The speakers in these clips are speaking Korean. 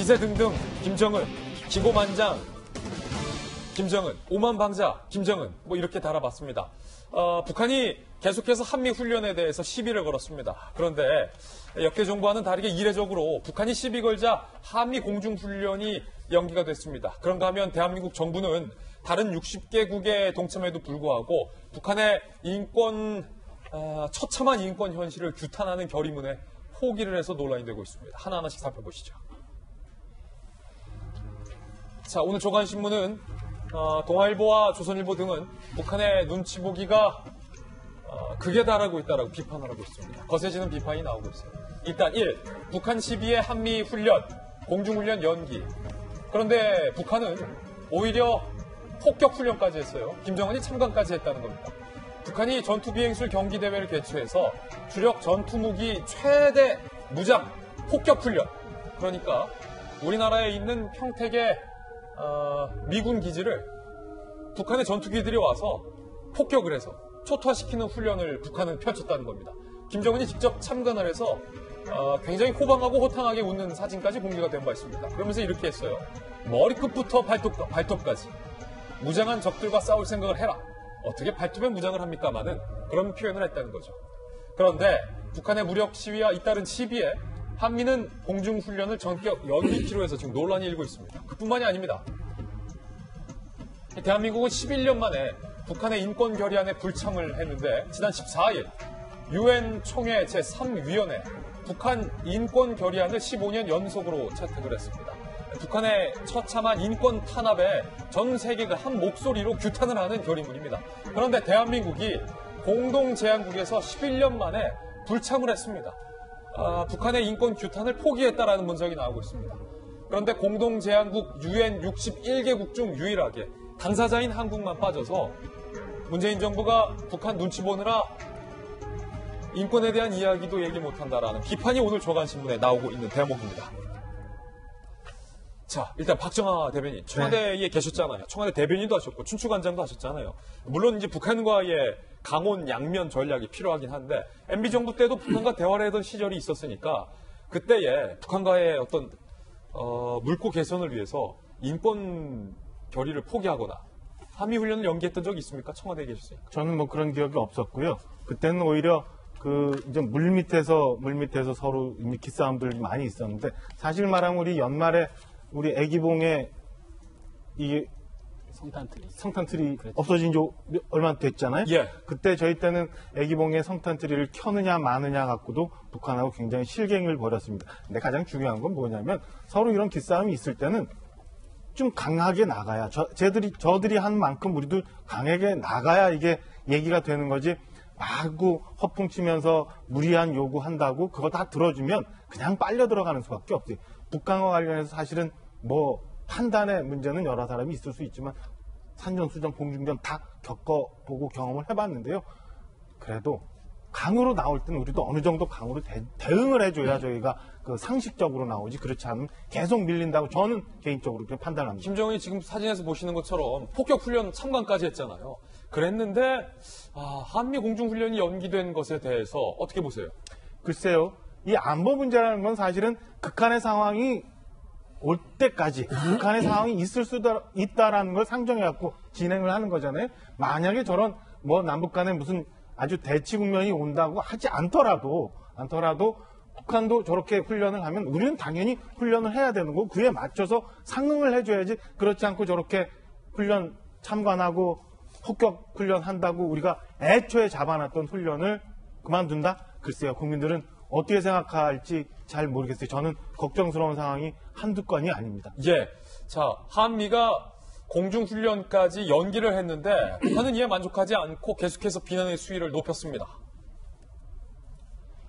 기세 등등 김정은, 기고만장 김정은, 오만방자 김정은 뭐 이렇게 달아봤습니다. 북한이 계속해서 한미훈련에 대해서 시비를 걸었습니다. 그런데 역대 정부와는 다르게 이례적으로 북한이 시비 걸자 한미 공중훈련이 연기가 됐습니다. 그런가 하면 대한민국 정부는 다른 60개국의 동참에도 불구하고 북한의 처참한 인권 현실을 규탄하는 결의문에 포기를 해서 논란이 되고 있습니다. 하나하나씩 살펴보시죠. 자, 오늘 조간신문은 동아일보와 조선일보 등은 북한의 눈치 보기가 극에 달하고 있다라고 비판을 하고 있습니다. 거세지는 비판이 나오고 있어요. 일단 1. 북한 시비의 한미 훈련, 공중훈련 연기. 그런데 북한은 오히려 폭격 훈련까지 했어요. 김정은이 참관까지 했다는 겁니다. 북한이 전투비행술 경기대회를 개최해서 주력 전투무기 최대 무장 폭격 훈련. 그러니까 우리나라에 있는 평택의 미군 기지를 북한의 전투기들이 와서 폭격을 해서 초토화시키는 훈련을 북한은 펼쳤다는 겁니다. 김정은이 직접 참관을 해서 굉장히 호방하고 호탕하게 웃는 사진까지 공개가 된 바 있습니다. 그러면서 이렇게 했어요. 머리끝부터 발톱까지 무장한 적들과 싸울 생각을 해라. 어떻게 발톱에 무장을 합니까마는 그런 표현을 했다는 거죠. 그런데 북한의 무력 시위와 잇따른 시비에 한미는 공중훈련을 전격 연기키로 해서 지금 논란이 일고 있습니다. 그뿐만이 아닙니다. 대한민국은 11년 만에 북한의 인권 결의안에 불참을 했는데 지난 14일 유엔 총회 제3위원회 북한 인권 결의안을 15년 연속으로 채택을 했습니다. 북한의 처참한 인권 탄압에 전 세계가 한 목소리로 규탄을 하는 결의문입니다. 그런데 대한민국이 공동제안국에서 11년 만에 불참을 했습니다. 북한의 인권 규탄을 포기했다라는 문석이 나오고 있습니다. 그런데 공동제안국 유엔 61개국 중 유일하게 당사자인 한국만 빠져서 문재인 정부가 북한 눈치 보느라 인권에 대한 이야기도 얘기 못한다라는 비판이 오늘 조간신문에 나오고 있는 대목입니다. 자, 일단 박정하 대변인 청와대에 계셨잖아요. 청와대 대변인도 하셨고 춘추관장도 하셨잖아요. 물론 이제 북한과의 강원 양면 전략이 필요하긴 한데 MB 정부 때도 북한과 대화를 하던 시절이 있었으니까 그때에 북한과의 어떤 물고 개선을 위해서 인권 결의를 포기하거나 한미 훈련을 연기했던 적이 있습니까? 청와대에 계셨으니까. 저는 뭐 그런 기억이 없었고요. 그때는 오히려 이제 물 밑에서 서로 기싸움들이 많이 있었는데 사실 말하면 우리 연말에 우리 애기봉에 이게 성탄트리 그랬죠. 없어진 지 얼마 됐잖아요. 예. 그때 저희 때는 애기봉에 성탄트리를 켜느냐 마느냐 갖고도 북한하고 굉장히 실갱을 벌였습니다. 근데 가장 중요한 건 뭐냐면 서로 이런 기싸움이 있을 때는 좀 강하게 나가야 저들이 한 만큼 우리도 강하게 나가야 이게 얘기가 되는 거지. 마구 허풍치면서 무리한 요구한다고 그거 다 들어주면 그냥 빨려 들어가는 수밖에 없지. 북한과 관련해서 사실은 뭐 판단의 문제는 여러 사람이 있을 수 있지만 산전수전 공중전 다 겪어보고 경험을 해봤는데요. 그래도 강으로 나올 때는 우리도 어느 정도 강으로 대응을 해줘야 저희가 그 상식적으로 나오지. 그렇지 않으면 계속 밀린다고 저는 개인적으로 그렇게 판단합니다. 김정은이 지금 사진에서 보시는 것처럼 폭격훈련 참관까지 했잖아요. 그랬는데 한미 공중훈련이 연기된 것에 대해서 어떻게 보세요? 글쎄요. 이 안보 문제라는 건 사실은 극한의 상황이 올 때까지 극한의 상황이 있을 수 있다라는 걸 상정해갖고 진행을 하는 거잖아요. 만약에 저런 뭐 남북 간에 무슨 아주 대치 국면이 온다고 하지 않더라도 북한도 저렇게 훈련을 하면 우리는 당연히 훈련을 해야 되는 거고 그에 맞춰서 상응을 해줘야지. 그렇지 않고 저렇게 훈련 참관하고 폭격 훈련한다고 우리가 애초에 잡아놨던 훈련을 그만둔다? 글쎄요. 국민들은 어떻게 생각할지 잘 모르겠어요. 저는 걱정스러운 상황이 한두 건이 아닙니다. 예. 자, 한미가 공중훈련까지 연기를 했는데 북한은 이에 만족하지 않고 계속해서 비난의 수위를 높였습니다.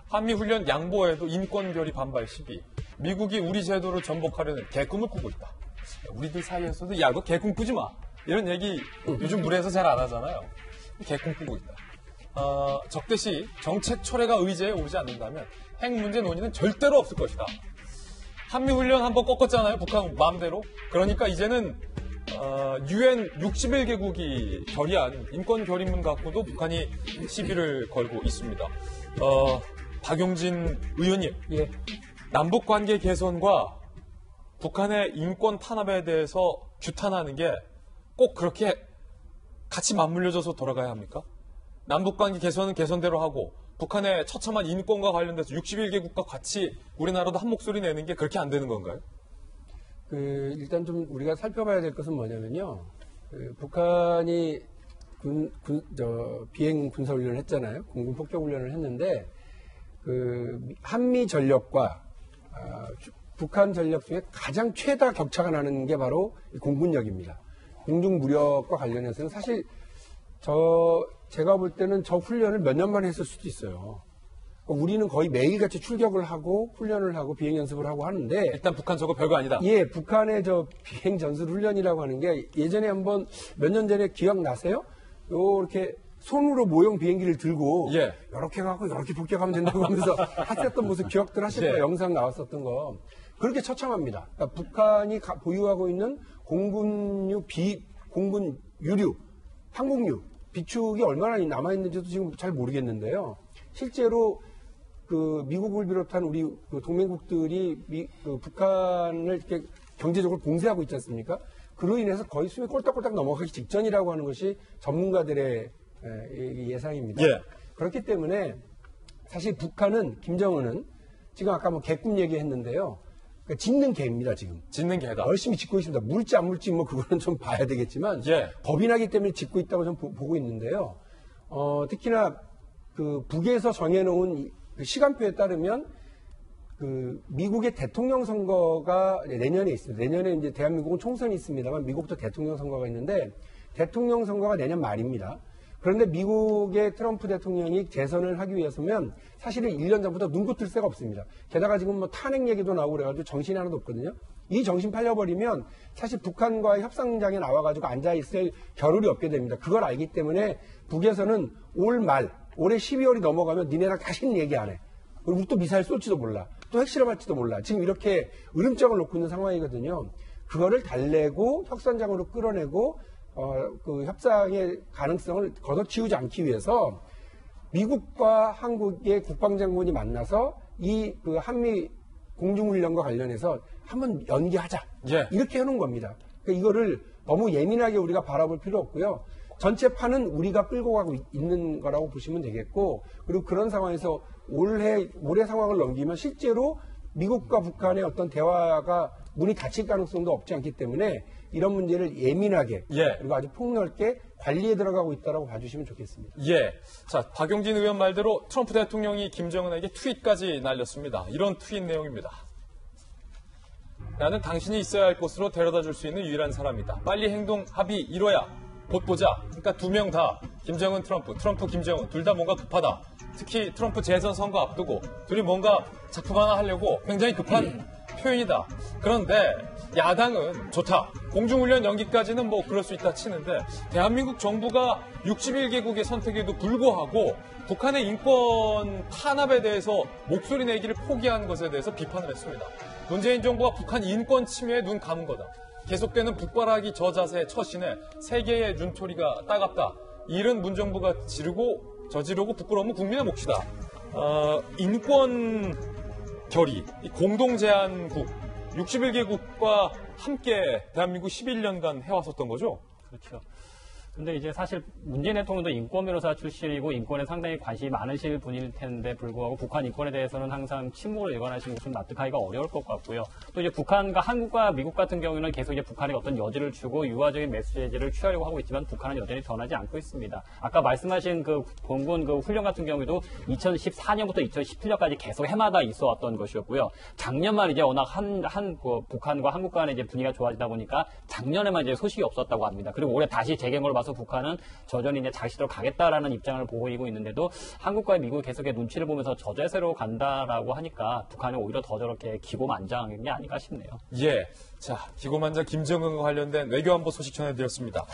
한미훈련 양보에도 인권결의 반발 시비. 미국이 우리 제도를 전복하려는 개꿈을 꾸고 있다. 우리들 사이에서도 야, 너 개꿈 꾸지 마. 이런 얘기 요즘 물에서 잘 안 하잖아요. 개꿈 꾸고 있다. 적대시 정책 철회가 의제에 오르지 않는다면 핵 문제 논의는 절대로 없을 것이다. 한미훈련 한번 꺾었잖아요. 북한 마음대로. 그러니까 이제는 유엔 61개국이 결의한 인권 결의문 갖고도 북한이 시비를 걸고 있습니다. 박용진 의원님, 예. 남북 관계 개선과 북한의 인권 탄압에 대해서 규탄하는 게 꼭 그렇게 같이 맞물려져서 돌아가야 합니까? 남북관계 개선은 개선대로 하고 북한의 처참한 인권과 관련돼서 61개국과 같이 우리나라도 한 목소리 내는 게 그렇게 안 되는 건가요? 일단 좀 우리가 살펴봐야 될 것은 뭐냐면요. 북한이 비행 군사훈련을 했잖아요. 공군 폭격훈련을 했는데, 한미 전력과, 북한 전력 중에 가장 최다 격차가 나는 게 바로 공군력입니다. 공중 무력과 관련해서는 사실 제가 볼 때는 저 훈련을 몇 년 만에 했을 수도 있어요. 우리는 거의 매일같이 출격을 하고 훈련을 하고 비행 연습을 하고 하는데 일단 북한 저거 별거 아니다. 예, 북한의 저 비행 전술 훈련이라고 하는 게 예전에 한번 몇 년 전에 기억나세요? 이렇게 손으로 모형 비행기를 들고 예. 이렇게 가고 이렇게 폭격하면 된다고 하면서 했었던 모습 기억들 하실 거예요. 예. 영상 나왔었던 거. 그렇게 처참합니다. 그러니까 북한이 보유하고 있는 공군 유류, 항공유, 비축이 얼마나 남아있는지도 지금 잘 모르겠는데요. 실제로 미국을 비롯한 우리 동맹국들이 북한을 이렇게 경제적으로 봉쇄하고 있지 않습니까? 그로 인해서 거의 숨이 꼴딱꼴딱 넘어가기 직전이라고 하는 것이 전문가들의 예상입니다. 예. 그렇기 때문에 사실 북한은, 김정은은 지금 아까 뭐 개꿈 얘기했는데요. 그러니까 짖는 개입니다, 지금. 짖는 개다. 열심히 짖고 있습니다. 물지 안 물지 뭐 그거는 좀 봐야 되겠지만 예. 겁이 나기 때문에 짖고 있다고 저는 보고 있는데요. 특히나 북에서 정해놓은 그 시간표에 따르면 미국의 대통령 선거가 내년에 있습니다. 내년에 이제 대한민국은 총선이 있습니다만 미국도 대통령 선거가 있는데 대통령 선거가 내년 말입니다. 그런데 미국의 트럼프 대통령이 재선을 하기 위해서면 사실은 1년 전부터 눈코 뜰 새가 없습니다. 게다가 지금 뭐 탄핵 얘기도 나오고 그래가지고 정신이 하나도 없거든요. 이 정신 팔려버리면 사실 북한과의 협상장에 나와가지고 앉아있을 겨를이 없게 됩니다. 그걸 알기 때문에 북에서는 올해 12월이 넘어가면 니네랑 다시는 얘기 안 해. 그리고 또 미사일 쏠지도 몰라. 또 핵실험할지도 몰라. 지금 이렇게 으름장을 놓고 있는 상황이거든요. 그거를 달래고 협상장으로 끌어내고 협상의 가능성을 걷어치우지 않기 위해서 미국과 한국의 국방장군이 만나서 한미 공중훈련과 관련해서 한번 연기하자. 예. 이렇게 해놓은 겁니다. 그러니까 이거를 너무 예민하게 우리가 바라볼 필요 없고요. 전체 판은 우리가 끌고 가고 있는 거라고 보시면 되겠고, 그리고 그런 상황에서 올해 상황을 넘기면 실제로 미국과 북한의 어떤 대화가 문이 닫힐 가능성도 없지 않기 때문에 이런 문제를 예민하게 예. 그리고 아주 폭넓게 관리에 들어가고 있다고 봐주시면 좋겠습니다. 예. 자, 박용진 의원 말대로 트럼프 대통령이 김정은에게 트윗까지 날렸습니다. 이런 트윗 내용입니다. 나는 당신이 있어야 할 곳으로 데려다 줄 수 있는 유일한 사람이다. 빨리 행동 합의 이뤄야 곧 보자. 그러니까 두 명 다 김정은 트럼프 김정은 둘 다 뭔가 급하다. 특히 트럼프 재선 선거 앞두고 둘이 뭔가 작품 하나 하려고 굉장히 급한 표현이다. 그런데 야당은 좋다. 공중훈련 연기까지는 뭐 그럴 수 있다 치는데 대한민국 정부가 61개국의 선택에도 불구하고 북한의 인권 탄압에 대해서 목소리 내기를 포기한 것에 대해서 비판을 했습니다. 문재인 정부가 북한 인권 침해에 눈 감은 거다. 계속되는 북발하기 저자세 처신에 세계의 눈초리가 따갑다. 이런 문정부가 저지르고 부끄러우면 국민의 몫이다. 인권 결의, 공동제안국 61개국과 함께 대한민국 11년간 해왔었던 거죠? 그렇죠. 근데 이제 사실 문재인 대통령도 인권 변호사 출신이고 인권에 상당히 관심이 많으실 분일 텐데 불구하고 북한 인권에 대해서는 항상 침묵을 일관하시는 것은 납득하기가 어려울 것 같고요. 또 이제 북한과 한국과 미국 같은 경우는 계속 이제 북한에 어떤 여지를 주고 유화적인 메시지를 취하려고 하고 있지만 북한은 여전히 변하지 않고 있습니다. 아까 말씀하신 공군 훈련 같은 경우에도 2014년부터 2017년까지 계속 해마다 있어 왔던 것이었고요. 작년만 이제 워낙 북한과 한국 간의 이제 분위기가 좋아지다 보니까 작년에만 이제 소식이 없었다고 합니다. 그리고 올해 다시 재개mol을 봐서 북한은 저전히 이제 자기시대로 가겠다라는 입장을 보이고 있는데도 한국과 미국이 계속의 눈치를 보면서 저자세로 간다라고 하니까 북한이 오히려 더 저렇게 기고만장한 게 아닌가 싶네요. 예. 자, 기고만장 김정은과 관련된 외교안보 소식 전해드렸습니다.